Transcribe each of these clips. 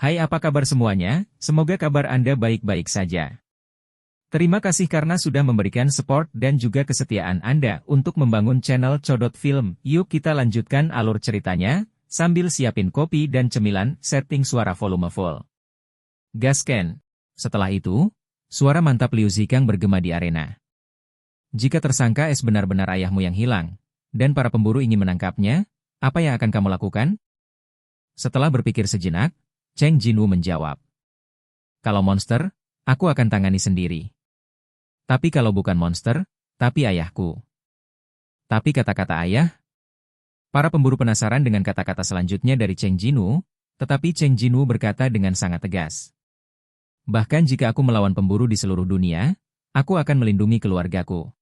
Hai, apa kabar semuanya? Semoga kabar Anda baik-baik saja. Terima kasih karena sudah memberikan support dan juga kesetiaan Anda untuk membangun channel Codot Film. Yuk kita lanjutkan alur ceritanya, sambil siapin kopi dan cemilan, setting suara volume full. Gasken. Setelah itu, suara mantap Liu Zikang bergema di arena. Jika tersangka S benar-benar ayahmu yang hilang, dan para pemburu ingin menangkapnya, apa yang akan kamu lakukan? Setelah berpikir sejenak, Cheng Jinwu menjawab. Kalau monster, aku akan tangani sendiri. Tapi kalau bukan monster, tapi ayahku. Tapi kata-kata ayah? Para pemburu penasaran dengan kata-kata selanjutnya dari Cheng Jinwu, tetapi Cheng Jinwu berkata dengan sangat tegas. Bahkan jika aku melawan pemburu di seluruh dunia, aku akan melindungi keluargaku.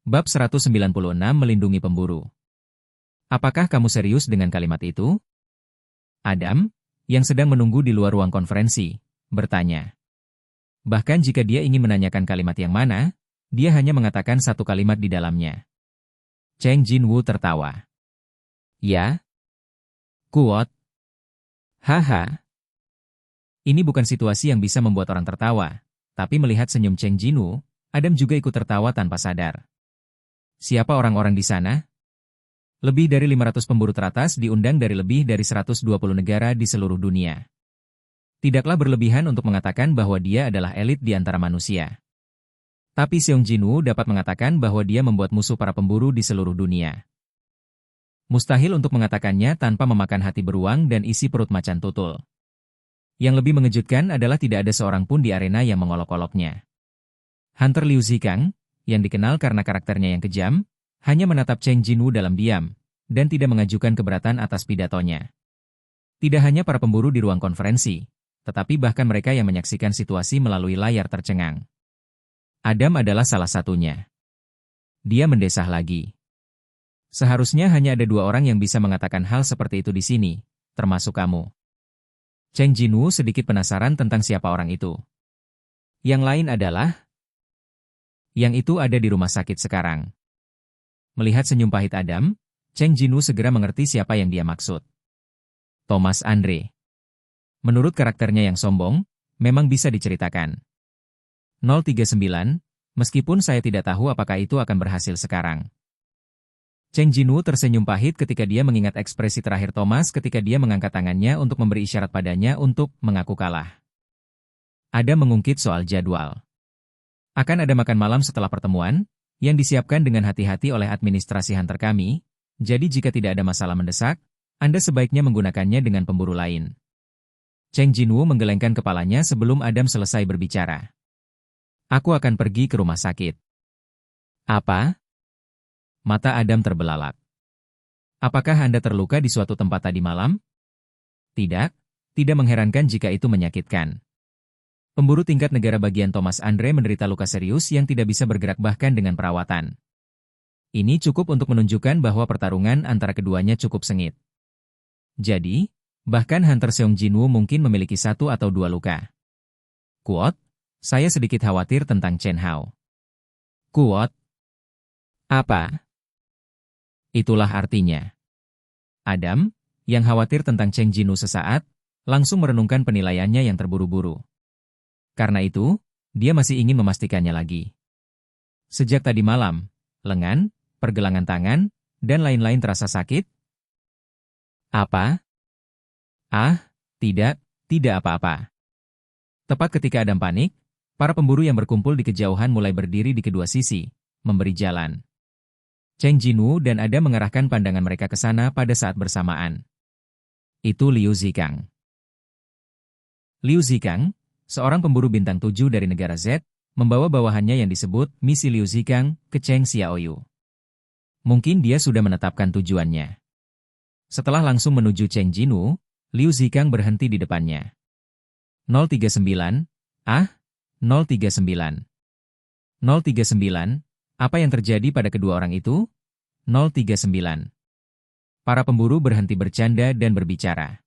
Bab 196 Melindungi Pemburu. Apakah kamu serius dengan kalimat itu? Adam, yang sedang menunggu di luar ruang konferensi, bertanya. Bahkan jika dia ingin menanyakan kalimat yang mana, dia hanya mengatakan satu kalimat di dalamnya. Cheng Jinwu tertawa. Ya? Kuat? Haha. Ini bukan situasi yang bisa membuat orang tertawa, tapi melihat senyum Cheng Jinwu, Adam juga ikut tertawa tanpa sadar. Siapa orang-orang di sana? Lebih dari 500 pemburu teratas diundang dari lebih dari 120 negara di seluruh dunia. Tidaklah berlebihan untuk mengatakan bahwa dia adalah elit di antara manusia. Tapi Seong Jinwu dapat mengatakan bahwa dia membuat musuh para pemburu di seluruh dunia. Mustahil untuk mengatakannya tanpa memakan hati beruang dan isi perut macan tutul. Yang lebih mengejutkan adalah tidak ada seorang pun di arena yang mengolok-oloknya. Hunter Liu Zikang, yang dikenal karena karakternya yang kejam, hanya menatap Cheng Jinwu dalam diam, dan tidak mengajukan keberatan atas pidatonya. Tidak hanya para pemburu di ruang konferensi, tetapi bahkan mereka yang menyaksikan situasi melalui layar tercengang. Adam adalah salah satunya. Dia mendesah lagi. Seharusnya hanya ada dua orang yang bisa mengatakan hal seperti itu di sini, termasuk kamu. Cheng Jinwu sedikit penasaran tentang siapa orang itu. Yang lain adalah... Yang itu ada di rumah sakit sekarang. Melihat senyum pahit Adam, Cheng Jinwu segera mengerti siapa yang dia maksud. Thomas Andre. Menurut karakternya yang sombong, memang bisa diceritakan. 039, meskipun saya tidak tahu apakah itu akan berhasil sekarang. Cheng Jinwu tersenyum pahit ketika dia mengingat ekspresi terakhir Thomas ketika dia mengangkat tangannya untuk memberi isyarat padanya untuk mengaku kalah. Ada mengungkit soal jadwal. Akan ada makan malam setelah pertemuan, yang disiapkan dengan hati-hati oleh administrasi hunter kami, jadi jika tidak ada masalah mendesak, Anda sebaiknya menggunakannya dengan pemburu lain. Cheng Jinwu menggelengkan kepalanya sebelum Adam selesai berbicara. Aku akan pergi ke rumah sakit. Apa? Mata Adam terbelalak. Apakah Anda terluka di suatu tempat tadi malam? Tidak, tidak mengherankan jika itu menyakitkan. Pemburu tingkat negara bagian Thomas Andre menderita luka serius yang tidak bisa bergerak bahkan dengan perawatan. Ini cukup untuk menunjukkan bahwa pertarungan antara keduanya cukup sengit. Jadi, bahkan Hunter Seong Jinwu mungkin memiliki satu atau dua luka. Kuot, saya sedikit khawatir tentang Chen Hao. Kuot? Apa? Itulah artinya. Adam, yang khawatir tentang Cheng Jinwu sesaat, langsung merenungkan penilaiannya yang terburu-buru. Karena itu, dia masih ingin memastikannya lagi. Sejak tadi malam, lengan, pergelangan tangan, dan lain-lain terasa sakit? Apa? Ah, tidak apa-apa. Tepat ketika Adam panik, para pemburu yang berkumpul di kejauhan mulai berdiri di kedua sisi, memberi jalan. Cheng Jinwu dan Adam mengarahkan pandangan mereka ke sana pada saat bersamaan. Itu Liu Zikang. Liu Zikang, seorang pemburu bintang 7 dari negara Z, membawa bawahannya yang disebut misi Liu Zikang ke Cheng Xiaoyu. Mungkin dia sudah menetapkan tujuannya. Setelah langsung menuju Cheng Jinwu, Liu Zikang berhenti di depannya. 039, 039. 039, apa yang terjadi pada kedua orang itu? 039. Para pemburu berhenti bercanda dan berbicara.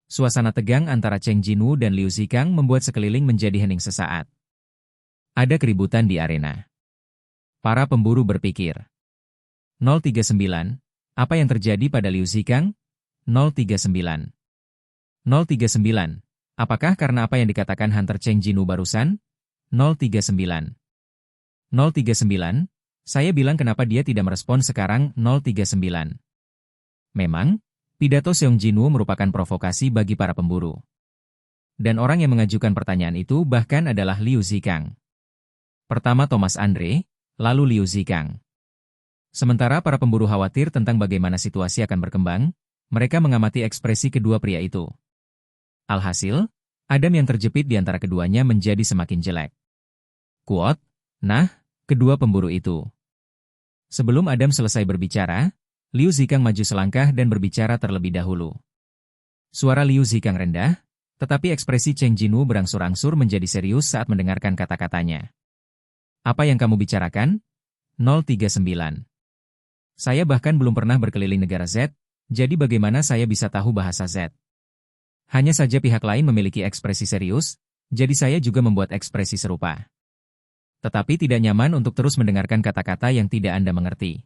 Suasana tegang antara Cheng Jinwu dan Liu Zikang membuat sekeliling menjadi hening sesaat. Ada keributan di arena. Para pemburu berpikir. 039, apa yang terjadi pada Liu Zikang? 039. 039. Apakah karena apa yang dikatakan Hunter Cheng Jinu barusan? 039. 039. Saya bilang kenapa dia tidak merespon sekarang. 039. Memang, pidato Seong Jinu merupakan provokasi bagi para pemburu. Dan orang yang mengajukan pertanyaan itu bahkan adalah Liu Zikang. Pertama Thomas Andre, lalu Liu Zikang. Sementara para pemburu khawatir tentang bagaimana situasi akan berkembang, mereka mengamati ekspresi kedua pria itu. Alhasil, Adam yang terjepit di antara keduanya menjadi semakin jelek. Quote, nah, kedua pemburu itu. Sebelum Adam selesai berbicara, Liu Zikang maju selangkah dan berbicara terlebih dahulu. Suara Liu Zikang rendah, tetapi ekspresi Cheng Jinu berangsur-angsur menjadi serius saat mendengarkan kata-katanya. Apa yang kamu bicarakan? 039. Saya bahkan belum pernah berkeliling negara Z, jadi bagaimana saya bisa tahu bahasa Z? Hanya saja pihak lain memiliki ekspresi serius, jadi saya juga membuat ekspresi serupa. Tetapi tidak nyaman untuk terus mendengarkan kata-kata yang tidak Anda mengerti.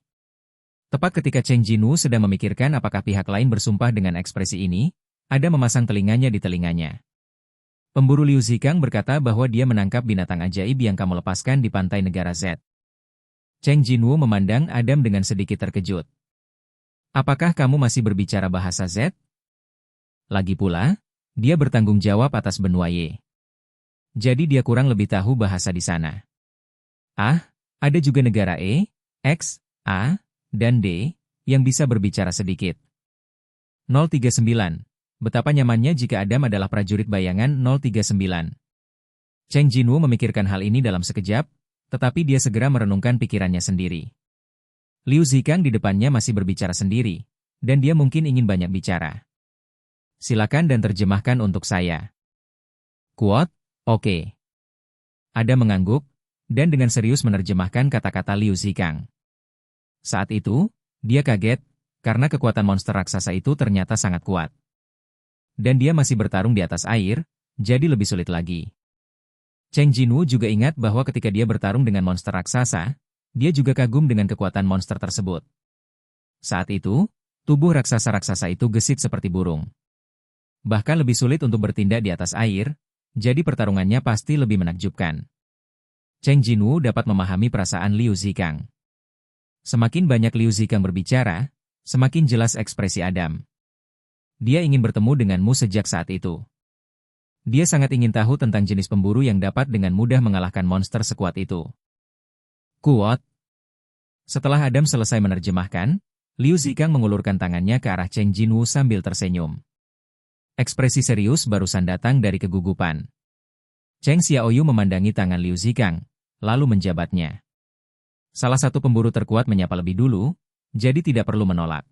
Tepat ketika Cheng Jinu sedang memikirkan apakah pihak lain bersumpah dengan ekspresi ini, ada memasang telinganya di telinganya. Pemburu Liu Zikang berkata bahwa dia menangkap binatang ajaib yang kamu lepaskan di pantai negara Z. Cheng Jinu memandang Adam dengan sedikit terkejut. Apakah kamu masih berbicara bahasa Z? Lagi pula, dia bertanggung jawab atas benua Y. Jadi dia kurang lebih tahu bahasa di sana. Ah, ada juga negara E, X, A, dan D, yang bisa berbicara sedikit. 039. Betapa nyamannya jika Adam adalah prajurit bayangan. 039. Cheng Jinu memikirkan hal ini dalam sekejap, tetapi dia segera merenungkan pikirannya sendiri. Liu Zikang di depannya masih berbicara sendiri, dan dia mungkin ingin banyak bicara. Silakan dan terjemahkan untuk saya. Quote, oke. Adam mengangguk, dan dengan serius menerjemahkan kata-kata Liu Zikang. Saat itu, dia kaget, karena kekuatan monster raksasa itu ternyata sangat kuat. Dan dia masih bertarung di atas air, jadi lebih sulit lagi. Cheng Jinu juga ingat bahwa ketika dia bertarung dengan monster raksasa, dia juga kagum dengan kekuatan monster tersebut. Saat itu, tubuh raksasa-raksasa itu gesit seperti burung. Bahkan lebih sulit untuk bertindak di atas air, jadi pertarungannya pasti lebih menakjubkan. Cheng Jinu dapat memahami perasaan Liu Zikang. Semakin banyak Liu Zikang berbicara, semakin jelas ekspresi Adam. Dia ingin bertemu denganmu sejak saat itu. Dia sangat ingin tahu tentang jenis pemburu yang dapat dengan mudah mengalahkan monster sekuat itu. Quote. Setelah Adam selesai menerjemahkan, Liu Zikang mengulurkan tangannya ke arah Cheng Jinu sambil tersenyum. Ekspresi serius barusan datang dari kegugupan. Cheng Xiaoyu memandangi tangan Liu Zikang, lalu menjabatnya. Salah satu pemburu terkuat menyapa lebih dulu, jadi tidak perlu menolak.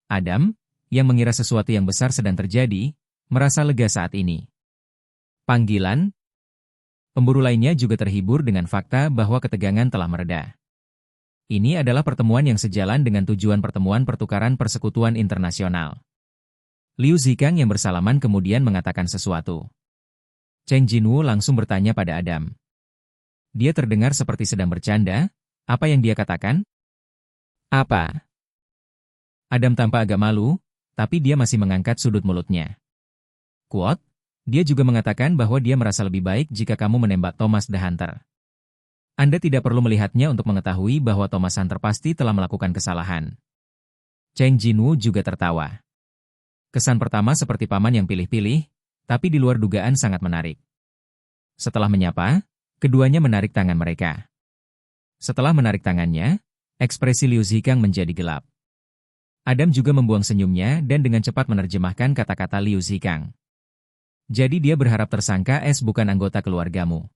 Adam, yang mengira sesuatu yang besar sedang terjadi, merasa lega saat ini. Panggilan. Pemburu lainnya juga terhibur dengan fakta bahwa ketegangan telah mereda. Ini adalah pertemuan yang sejalan dengan tujuan pertemuan pertukaran persekutuan internasional. Liu Zikang yang bersalaman kemudian mengatakan sesuatu. Cheng Jinu langsung bertanya pada Adam. Dia terdengar seperti sedang bercanda, apa yang dia katakan? Apa? Adam tampak agak malu, tapi dia masih mengangkat sudut mulutnya. Quote, dia juga mengatakan bahwa dia merasa lebih baik jika kamu menembak Thomas the Hunter. Anda tidak perlu melihatnya untuk mengetahui bahwa Thomas Hunter pasti telah melakukan kesalahan. Cheng Jinu juga tertawa. Kesan pertama seperti paman yang pilih-pilih, tapi di luar dugaan sangat menarik. Setelah menyapa, keduanya menarik tangan mereka. Setelah menarik tangannya, ekspresi Liu Zikang menjadi gelap. Adam juga membuang senyumnya dan dengan cepat menerjemahkan kata-kata Liu Zikang. Jadi dia berharap tersangka S bukan anggota keluargamu.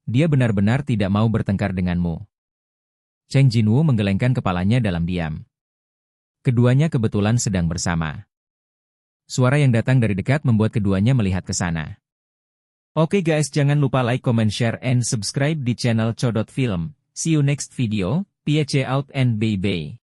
Dia benar-benar tidak mau bertengkar denganmu. Cheng Jinu menggelengkan kepalanya dalam diam. Keduanya kebetulan sedang bersama. Suara yang datang dari dekat membuat keduanya melihat ke sana. Oke guys, jangan lupa like, comment, share, and subscribe di channel Codot Film. See you next video, peace out and bye-bye.